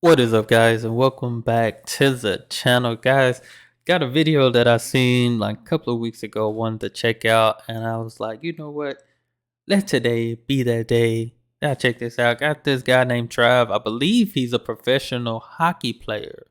What is up, guys, and welcome back to the channel. Guys, got a video that I seen like a couple of weeks ago, wanted to check out, and I was like, you know what, let today be that day. Now check this out. Got this guy named Trav. I believe he's a professional hockey player.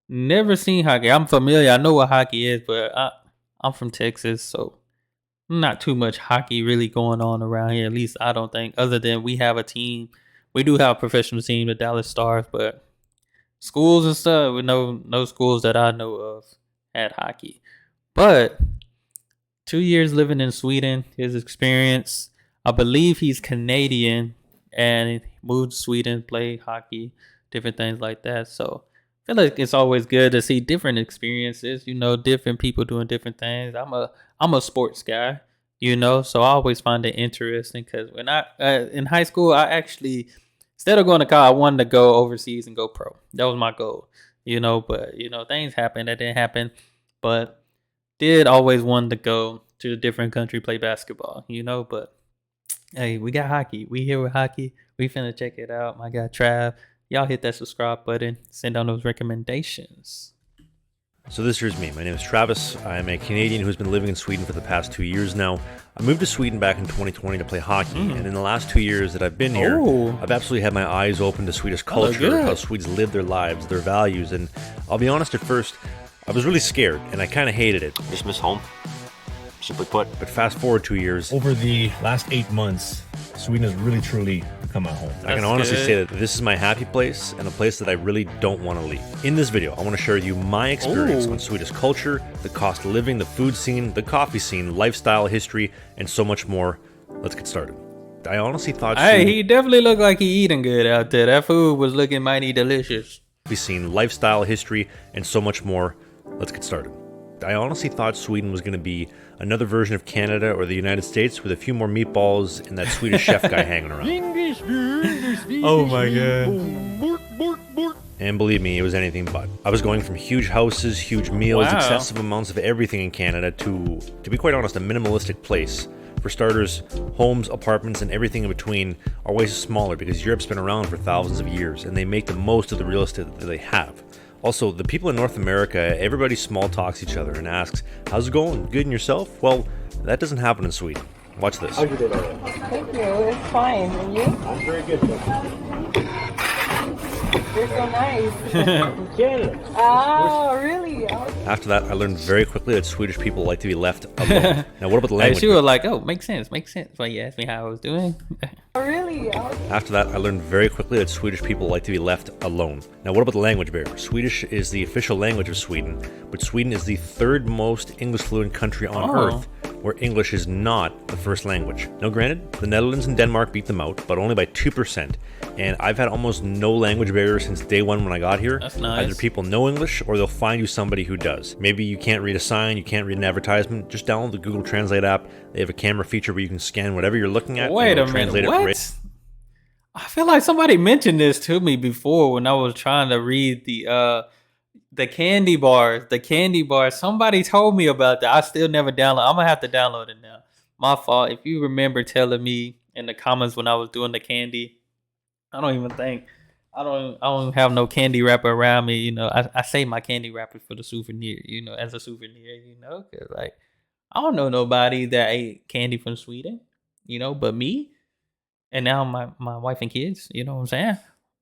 Never seen hockey. I'm familiar, I know what hockey is, but I'm from Texas, so not too much hockey really going on around here. At least I don't think, other than we have a team. We do have a professional team, the Dallas Stars, but schools and stuff, with no schools that I know of had hockey. But 2 years living in Sweden, his experience, I believe he's Canadian and he moved to Sweden, play hockey, different things like that. So I feel like it's always good to see different experiences, different people doing different things. I'm a sports guy, so I always find it interesting because when I in high school, I actually, instead of going to college, I wanted to go overseas and go pro. That was my goal, but things happened that didn't happen, but did always wanted to go to a different country, play basketball, but hey, we got hockey. We here with hockey. We finna check it out. My guy Trav. Y'all hit that subscribe button. Send down those recommendations. So this here's me. My name is Travis. I'm a Canadian who's been living in Sweden for the past 2 years now. I moved to Sweden back in 2020 to play hockey, and in the last 2 years that I've been here, I've absolutely had my eyes open to Swedish culture, how Swedes live their lives, their values, and I'll be honest, at first, I was really scared, and I kind of hated it. Just miss home, simply put. But fast forward 2 years. Over the last 8 months, Sweden has really truly become my home. I can honestly say that this is my happy place and a place that I really don't want to leave. In this video, I want to share with you my experience on Swedish culture, the cost of living, the food scene, the coffee scene, lifestyle, history, and so much more. Let's get started. I honestly thought he definitely looked like he eating good out there. That food was looking mighty delicious. We've seen lifestyle, history, and so much more. Let's get started. I honestly thought Sweden was going to be another version of Canada or the United States with a few more meatballs and that Swedish chef guy hanging around. Oh my god. And believe me, it was anything but. I was going from huge houses, huge meals, excessive amounts of everything in Canada to be quite honest, a minimalistic place. For starters, homes, apartments, and everything in between are way smaller because Europe's been around for thousands of years and they make the most of the real estate that they have. Also, the people in North America, everybody small talks each other and asks, how's it going? Good and yourself? Well, that doesn't happen in Sweden. Watch this. Thank you, it's fine. And you? I'm very good. You're so nice. From Canada. Oh, really? After that, I learned very quickly that Swedish people like to be left alone. Now, what about the language? She was like, oh, makes sense. Well, you asked me how I was doing. Oh, really? After that, I learned very quickly that Swedish people like to be left alone. Now, what about the language barrier? Swedish is the official language of Sweden, but Sweden is the third most English-fluent country on Earth, where English is not the first language. Now, granted, the Netherlands and Denmark beat them out, but only by 2%. And I've had almost no language barrier since day one when I got here. That's nice. Either people know English or they'll find you somebody who does. Maybe you can't read a sign, you can't read an advertisement. Just download the Google Translate app. They have a camera feature where you can scan whatever you're looking at. Wait a minute, what? I feel like somebody mentioned this to me before when I was trying to read the candy bars. The candy bars. Somebody told me about that. I still never download. I'm gonna have to download it now. My fault. If you remember telling me in the comments when I was doing the candy, I don't have no candy wrapper around me. I save my candy wrapper for the souvenir. As a souvenir. Cause like I don't know nobody that ate candy from Sweden. But me. And now my wife and kids, you know what I'm saying?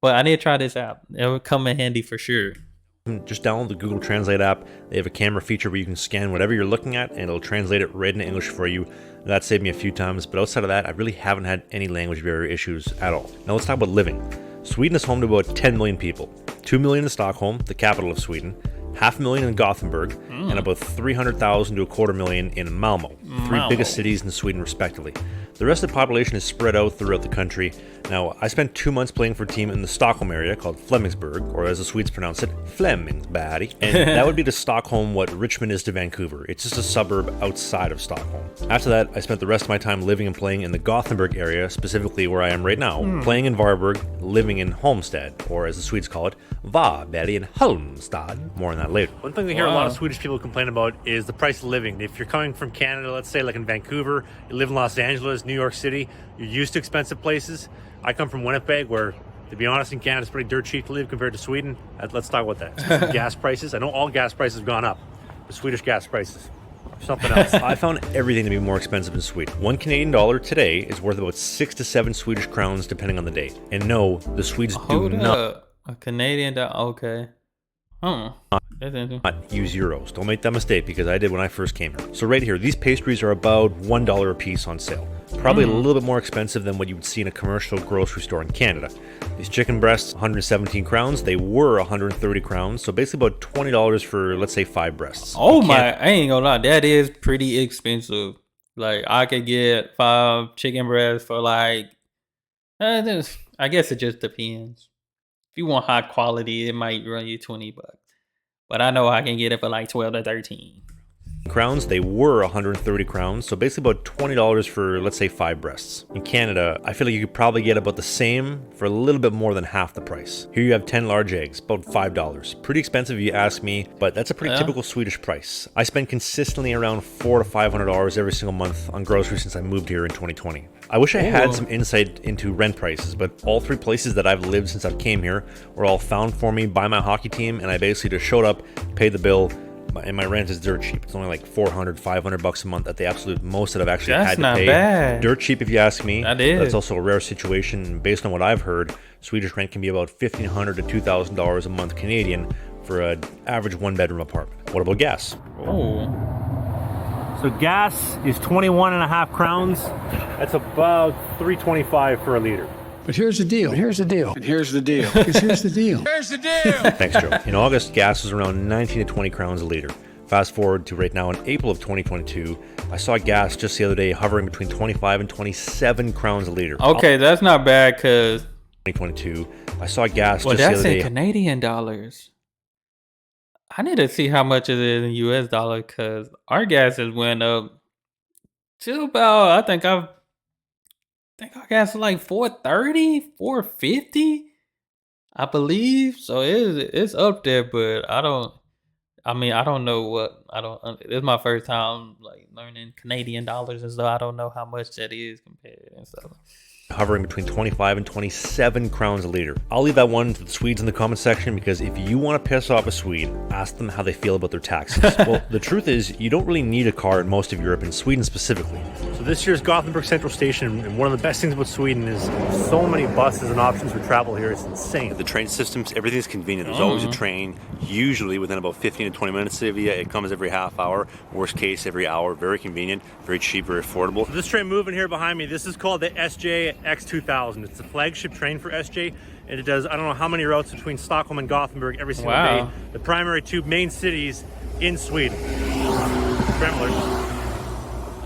But I need to try this out. It would come in handy for sure. Just download the Google Translate app. They have a camera feature where you can scan whatever you're looking at and it'll translate it right into English for you. That saved me a few times, but outside of that, I really haven't had any language barrier issues at all. Now let's talk about living. Sweden is home to about 10 million people. 2 million in Stockholm, the capital of Sweden, 500,000 in Gothenburg, and about 300,000 to 250,000 in Malmo, three biggest cities in Sweden respectively. The rest of the population is spread out throughout the country. Now, I spent 2 months playing for a team in the Stockholm area called Flemingsberg, or as the Swedes pronounce it, Flemingsberg. And that would be to Stockholm what Richmond is to Vancouver. It's just a suburb outside of Stockholm. After that, I spent the rest of my time living and playing in the Gothenburg area, specifically where I am right now, playing in Varberg, living in Holmstad, or as the Swedes call it, Varberg in Halmstad. More on that later. One thing we hear a lot of Swedish people complain about is the price of living. If you're coming from Canada, let's say like in Vancouver, you live in Los Angeles, New York City, you're used to expensive places. I come from Winnipeg where To be honest, in Canada, it's pretty dirt cheap to live compared to Sweden. Let's talk about that. Gas prices. I know all gas prices have gone up. The Swedish gas prices. Something else. I found everything to be more expensive in Sweden. $1 Canadian today is worth about 6 to 7 Swedish crowns depending on the day. And no, the Swedes Hold do up. A Canadian dollar. Okay. Huh. That's interesting. not use euros. Don't make that mistake because I did when I first came here. So right here, these pastries are about $1 a piece on sale. Probably a little bit more expensive than what you would see in a commercial grocery store in Canada. These chicken breasts, 117 crowns. They were 130 crowns. So basically about $20 for, let's say, 5 breasts. Oh my, I ain't gonna lie. That is pretty expensive. Like, I could get 5 chicken breasts for like, I guess it just depends. If you want high quality, it might run you $20. But I know I can get it for like 12 to 13. Crowns, they were 130 crowns, so basically about $20 for, let's say, 5 breasts. In Canada, I feel like you could probably get about the same for a little bit more than half the price. Here you have 10 large eggs, about $5. Pretty expensive if you ask me, but that's a pretty typical Swedish price. I spend consistently around $400 to $500 every single month on groceries since I moved here in 2020. I wish I had some insight into rent prices, but all 3 places that I've lived since I came here were all found for me by my hockey team, and I basically just showed up, paid the bill, and my rent is dirt cheap. It's only like $400, $500 a month at the absolute most that I've actually had to pay. Bad. Dirt cheap if you ask me. That is. That's also a rare situation. Based on what I've heard, Swedish rent can be about $1,500 to $2,000 a month Canadian for an average 1-bedroom apartment. What about gas? Oh. So gas is 21.5 crowns. That's about $3.25 for a liter. But here's the deal. Here's the deal. And here's the deal. Here's the deal. Here's the deal. Thanks, Joe. In August, gas was around 19 to 20 crowns a liter. Fast forward to right now in April of 2022, I saw gas just the other day hovering between 25 and 27 crowns a liter. Okay, that's not bad because 2022, I saw gas well, just the that's other in day. Canadian dollars. I need to see how much it is in US dollar because our gas has went up to about, I think our gas is like 430, 450, I believe. So it's up there, but I don't know what, it's my first time like learning Canadian dollars and stuff. I don't know how much that is compared and stuff. Hovering between 25 and 27 crowns a liter. I'll leave that one to the Swedes in the comment section because if you want to piss off a Swede, ask them how they feel about their taxes. Well, the truth is, you don't really need a car in most of Europe, and Sweden specifically. So this year's Gothenburg Central Station, and one of the best things about Sweden is so many buses and options for travel here. It's insane. The train systems, everything's convenient. There's always a train, usually within about 15 to 20 minutes of you. It comes every half hour, worst case every hour. Very convenient, very cheap, very affordable. So this train moving here behind me, this is called the SJ X2000. It's the flagship train for SJ, and it does I don't know how many routes between Stockholm and Gothenburg every single day. The primary 2 main cities in Sweden. Tremblers.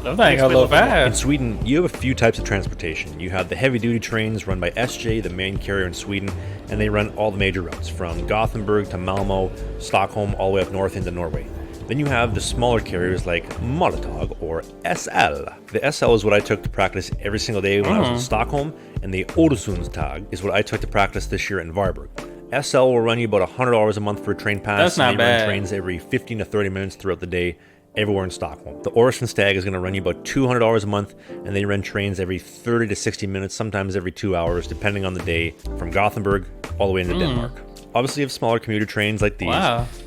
That ain't gonna look In bad. Sweden, you have a few types of transportation. You have the heavy-duty trains run by SJ, the main carrier in Sweden, and they run all the major routes from Gothenburg to Malmo, Stockholm, all the way up north into Norway. Then you have the smaller carriers like Molotov or SL. The SL is what I took to practice every single day when I was in Stockholm, and the Öresundståg is what I took to practice this year in Varberg. SL will run you about $100 a month for a train pass. That's not and they run bad. trains every 15 to 30 minutes throughout the day, everywhere in Stockholm. The Öresundståg is going to run you about $200 a month, and they run trains every 30 to 60 minutes, sometimes every 2 hours, depending on the day, from Gothenburg all the way into Denmark. Obviously, you have smaller commuter trains like these,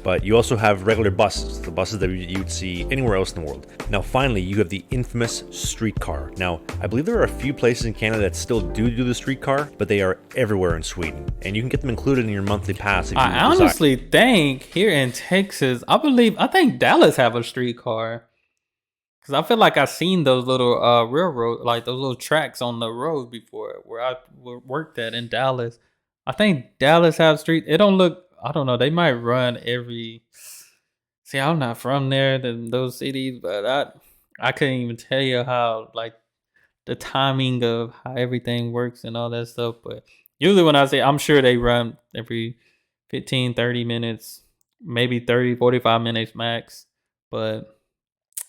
but you also have regular buses, the buses that you'd see anywhere else in the world. Now, finally, you have the infamous streetcar. Now, I believe there are a few places in Canada that still do the streetcar, but they are everywhere in Sweden, and you can get them included in your monthly pass if you I honestly think here in Texas, I think Dallas have a streetcar. Cause I feel like I've seen those little railroad, like those little tracks on the road before where I worked at in Dallas. I think Dallas have street. It don't look, I don't know. They might run every, see, I'm not from there, those cities, but I couldn't even tell you how, like, the timing of how everything works and all that stuff. But usually when I say, I'm sure they run every 15, 30 minutes, maybe 30, 45 minutes max. But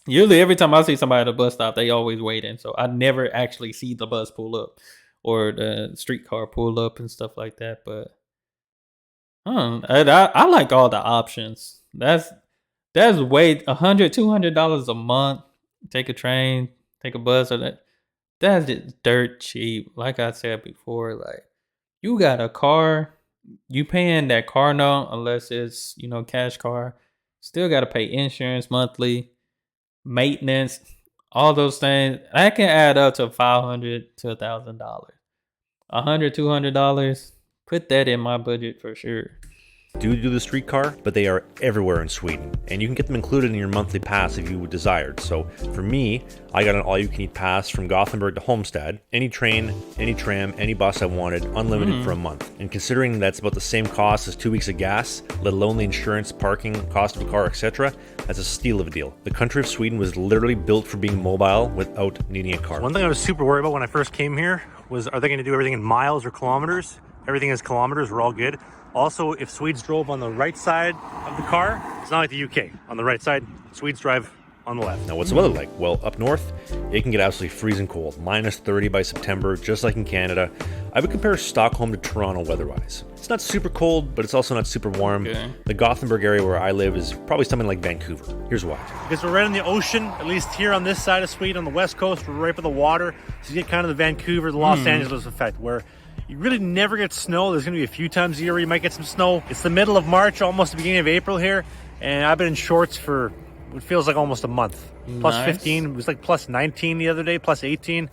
usually every time I see somebody at a bus stop, they always waiting. So I never actually see the bus pull up or the streetcar pull up and stuff like that. But I like all the options. That's way $100, $200 a month. Take a train, take a bus, or that's just dirt cheap. Like I said before, like you got a car, you paying that car note unless it's, cash car. Still got to pay insurance monthly, maintenance, all those things. That can add up to $500 to $1,000. $100, $200. Put that in my budget for sure. Do the streetcar, but they are everywhere in Sweden, and you can get them included in your monthly pass if you desired. So for me, I got an all-you-can-eat pass from Gothenburg to Holmstad. Any train, any tram, any bus I wanted, unlimited for a month. And considering that's about the same cost as 2 weeks of gas, let alone the insurance, parking, cost of a car, etc., that's a steal of a deal. The country of Sweden was literally built for being mobile without needing a car. One thing I was super worried about when I first came here was, are they going to do everything in miles or kilometers? Everything is kilometers, we're all good. Also, if Swedes drove on the right side of the car, it's not like the UK. On the right side, Swedes drive on the left. Now, what's the weather like? Well, up north, it can get absolutely freezing cold. Minus 30 by September, just like in Canada. I would compare Stockholm to Toronto weather-wise. It's not super cold, but it's also not super warm. Okay. The Gothenburg area where I live is probably something like Vancouver. Here's why. Because we're right on the ocean, at least here on this side of Sweden, on the west coast, we're right by the water. So you get kind of the Vancouver, the Los Angeles effect, where you really never get snow. There's going to be a few times a year where you might get some snow. It's the middle of March, almost the beginning of April here, and I've been in shorts for what feels like almost a month. Plus 15, it was like plus 19 the other day, plus 18.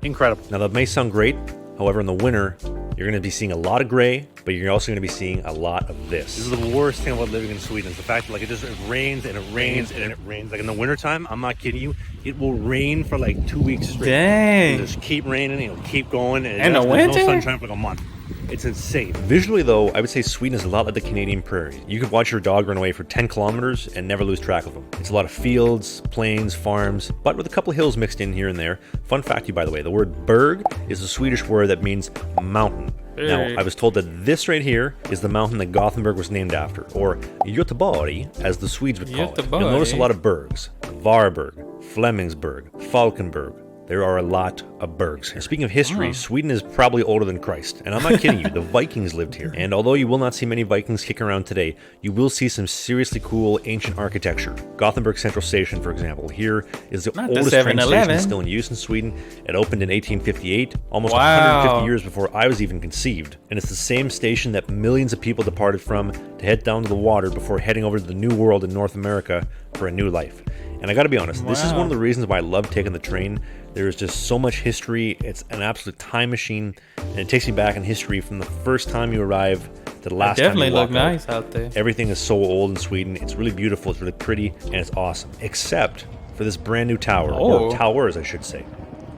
Incredible. Now, that may sound great. However, in the winter, you're going to be seeing a lot of gray, but you're also going to be seeing a lot of this. This is the worst thing about living in Sweden, is the fact that it rains and it rains and it rains. Like in the wintertime, I'm not kidding you, it will rain for like 2 weeks straight. Dang. It'll just keep raining, it'll keep going, and In the there's winter? no sunshine for like a month. It's insane. Visually, though, I would say Sweden is a lot like the Canadian prairie. You could watch your dog run away for 10 kilometers and never lose track of him. It's a lot of fields, plains, farms, but with a couple of hills mixed in here and there. Fun fact, by the way, the word berg is a Swedish word that means mountain. Now, I was told that this right here is the mountain that Gothenburg was named after, or Göteborg, as the Swedes would call it. You'll notice a lot of bergs. Varberg, Flemingsberg, Falkenberg. There are a lot of bergs here. Speaking of history, Sweden is probably older than Christ. And I'm not kidding you, the Vikings lived here. And although you will not see many Vikings kicking around today, you will see some seriously cool ancient architecture. Gothenburg Central Station, for example. Here is the oldest train station still in use in Sweden. It opened in 1858, almost 150 years before I was even conceived. And it's the same station that millions of people departed from to head down to the water before heading over to the New World in North America for a new life. And I gotta be honest, this is one of the reasons why I love taking the train. There is just so much history. It's an absolute time machine, and it takes me back in history from the first time you arrive to the last time you walk out. Definitely look nice out there. Everything is so old in Sweden. It's really beautiful, it's really pretty, and it's awesome. Except for this brand new tower, or towers, I should say.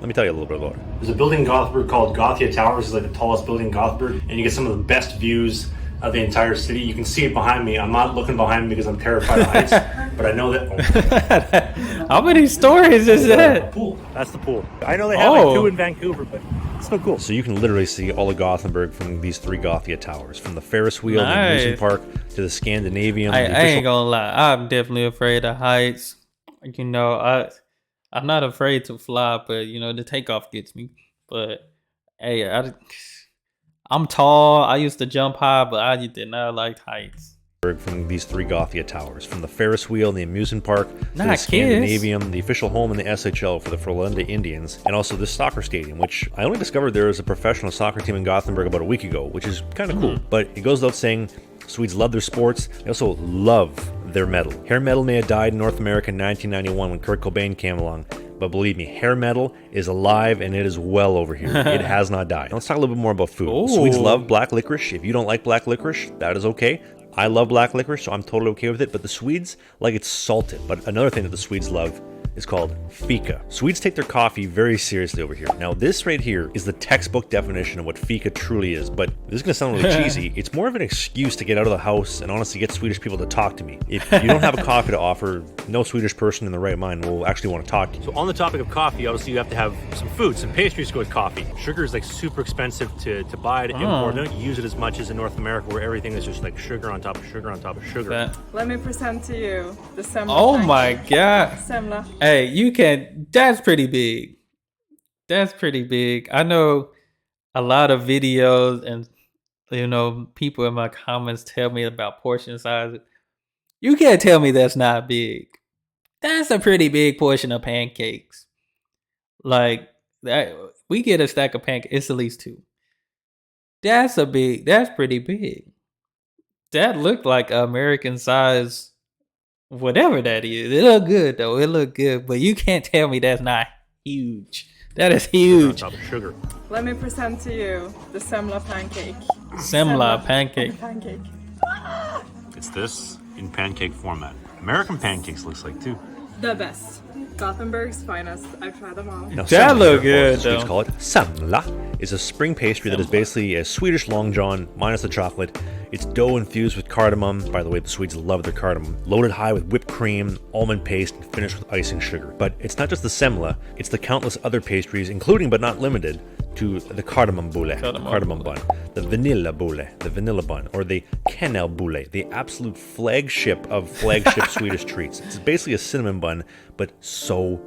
Let me tell you a little bit about it. There's a building in Gothenburg called Gothia Towers. It's like the tallest building in Gothenburg, and you get some of the best views of the entire city. You can see it behind me. I'm not looking behind me because I'm terrified of heights, but I know that. How many stories is that? Pool. That's the pool. I know they have like 2 in Vancouver, but it's still cool. So you can literally see all of Gothenburg from these 3 Gothia towers, from the Ferris wheel, the amusement park, to the Scandinavium. I ain't gonna lie, I'm definitely afraid of heights. I'm not afraid to fly, but the takeoff gets me. But hey, I'm tall. I used to jump high, but I did not like heights. From these 3 Gothia towers, from the Ferris wheel, the amusement park, to the Not Scandinavium, the official home in the SHL for the Frölunda Indians, and also this soccer stadium, which I only discovered there is a professional soccer team in Gothenburg about a week ago, which is kind of cool. But it goes without saying, Swedes love their sports. They also love their metal. Hair metal may have died in North America in 1991 when Kurt Cobain came along, but believe me, hair metal is alive and it is well over here. It has not died. Now let's talk a little bit more about food. Ooh. Swedes love black licorice. If you don't like black licorice, that is okay. I love black licorice, so I'm totally okay with it, but the Swedes like it salted. But another thing that the Swedes love is called fika. Swedes take their coffee very seriously over here. Now, this right here is the textbook definition of what fika truly is, but this is going to sound really cheesy. It's more of an excuse to get out of the house and honestly get Swedish people to talk to me. If you don't have a coffee to offer, no Swedish person in the right mind will actually want to talk to you. So on the topic of coffee, obviously you have to have some food, some pastries to go with coffee. Sugar is like super expensive to buy, to import. They don't use it as much as in North America, where everything is just like sugar on top of sugar on top of sugar. Let me present to you the semla. Oh my god. Semla. Hey, you can. That's pretty big. That's pretty big. I know a lot of videos and people in my comments tell me about portion size. You can't tell me that's not big. That's a pretty big portion of pancakes. Like that, we get a stack of pancakes. It's at least 2. That's pretty big. That looked like American size, whatever that is. It look good though. It look good, but you can't tell me that's not huge. That is Sugar on huge. top of sugar. Let me present to you the semla pancake. Semla pancake. Pancake. It's this in pancake format. American pancakes looks like too. The best. Gothenburg's finest. I've tried them all. Now, That semla, look or good, as the Swedes though. call it, semla, is a spring pastry that is basically a Swedish long john minus the chocolate. It's dough infused with cardamom. By the way, the Swedes love their cardamom. Loaded high with whipped cream, almond paste, and finished with icing sugar. But it's not just the semla, it's the countless other pastries, including but not limited to the cardamom cardamom bun, the vanilla bun, or the kanelbulle, the absolute flagship of flagship Swedish treats. It's basically a cinnamon bun, but so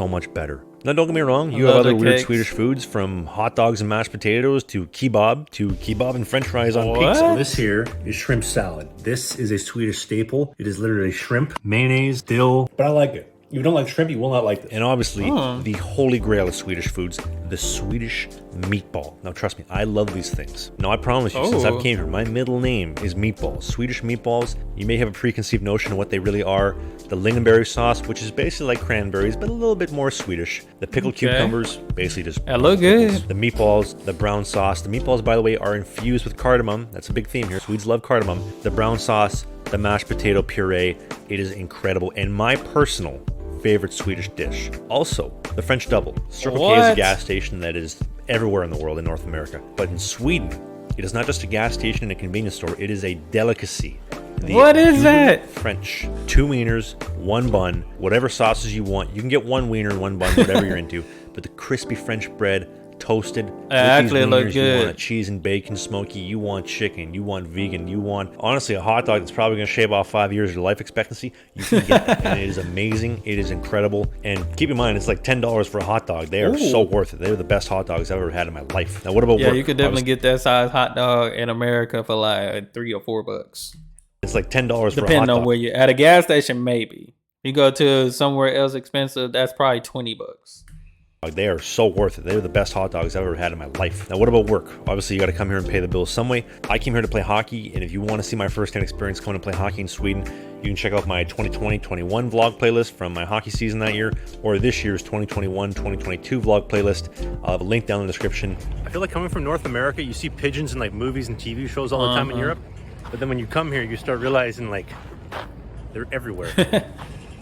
much better. Now, don't get me wrong, you have love other the weird cakes. Swedish foods, from hot dogs and mashed potatoes to kebab and french fries on What? pizza. This here is shrimp salad. This is a Swedish staple. It is literally shrimp, mayonnaise, dill. But I like it. If you don't like shrimp, you will not like this. And obviously, the holy grail of Swedish foods, the Swedish meatball. Now, trust me, I love these things. Now, I promise you, since Oh. I've came here, my middle name is Meatballs. Swedish meatballs, you may have a preconceived notion of what they really are. The lingonberry sauce, which is basically like cranberries, but a little bit more Swedish. The pickled Okay. cucumbers, basically just That look pickles. good. The meatballs, the brown sauce. The meatballs, by the way, are infused with cardamom. That's a big theme here. Swedes love cardamom. The brown sauce, the mashed potato puree, it is incredible. And my personal favorite Swedish dish. Also, the French double. Circle K is a What? gas station that is everywhere in the world in North America. But in Sweden, it is not just a gas station and a convenience store, it is a delicacy. The What is Duden that? French. 2 wieners, 1 bun, whatever sauces you want. You can get 1 wiener and 1 bun, whatever you're into. But the crispy French bread, toasted. With these actually look wieners, you want a good. cheese and bacon smoky, you want chicken, you want vegan, you want, honestly, a hot dog that's probably going to shave off 5 years of your life expectancy. You can get that. And it is amazing. It is incredible. And keep in mind, it's like $10 for a hot dog. They are so worth it. They're the best hot dogs I've ever had in my life. Now, what about Yeah, work? you could definitely get that size hot dog in America for like $3 or $4. It's like $10 for a hot Depending on dog. where you're at a gas station, maybe. You go to somewhere else expensive, that's probably $20. They are so worth it. They're the best hot dogs I've ever had in my life. Now, what about work? Obviously, you got to come here and pay the bills some way. I came here to play hockey, and if you want to see my first-hand experience coming to play hockey in Sweden, you can check out my 2020-21 vlog playlist from my hockey season that year, or this year's 2021-2022 vlog playlist. I'll have a link down in the description. I feel like coming from North America, you see pigeons in like movies and TV shows all the time in Europe. But then when you come here, you start realizing like they're everywhere.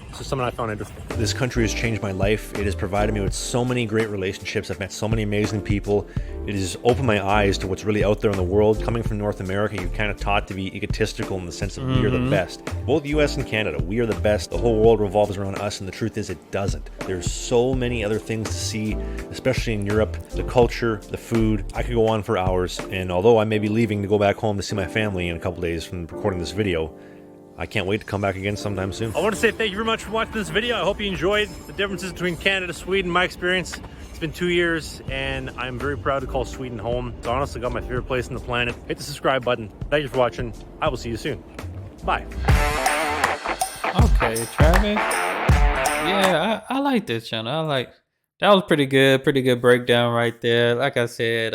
It's just something I found interesting. This country has changed my life. It has provided me with so many great relationships. I've met so many amazing people. It has opened my eyes to what's really out there in the world. Coming from North America, you're kind of taught to be egotistical in the sense of we are the best. Both US and Canada, we are the best. The whole world revolves around us, and the truth is it doesn't. There's so many other things to see, especially in Europe. The culture, the food. I could go on for hours, and although I may be leaving to go back home to see my family in a couple days from recording this video, I can't wait to come back again sometime soon. I want to say thank you very much for watching this video. I hope you enjoyed the differences between Canada, Sweden, my experience. It's been 2 years, and I'm very proud to call Sweden home. It's honestly got my favorite place on the planet. Hit the subscribe button. Thank you for watching. I will see you soon. Bye. Okay, Travis. Yeah, I like this channel. That was pretty good breakdown right there. Like I said,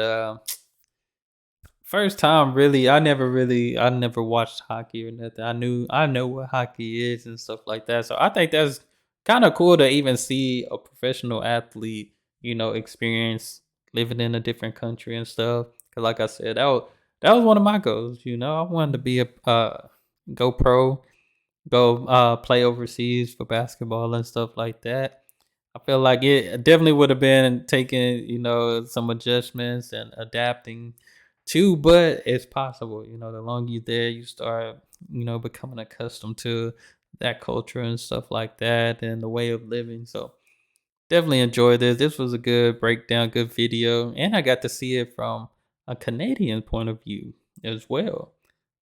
first time really, I never watched hockey or nothing. I know what hockey is and stuff like that. So I think that's kind of cool to even see a professional athlete, experience living in a different country and stuff. Cause like I said, that was one of my goals. I wanted to be go pro, go play overseas for basketball and stuff like that. I feel like it definitely would have been taking, some adjustments and adapting too, but it's possible. The longer you're there, you start, becoming accustomed to that culture and stuff like that and the way of living. So definitely enjoyed this. This was a good breakdown, good video, and I got to see it from a Canadian point of view as well.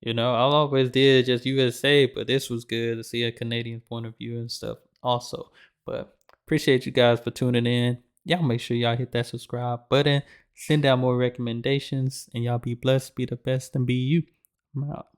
I always did just USA, but this was good to see a Canadian point of view and stuff also. But appreciate you guys for tuning in. Y'all make sure y'all hit that subscribe button. Send out more recommendations, and y'all be blessed, be the best, and be you. I'm out.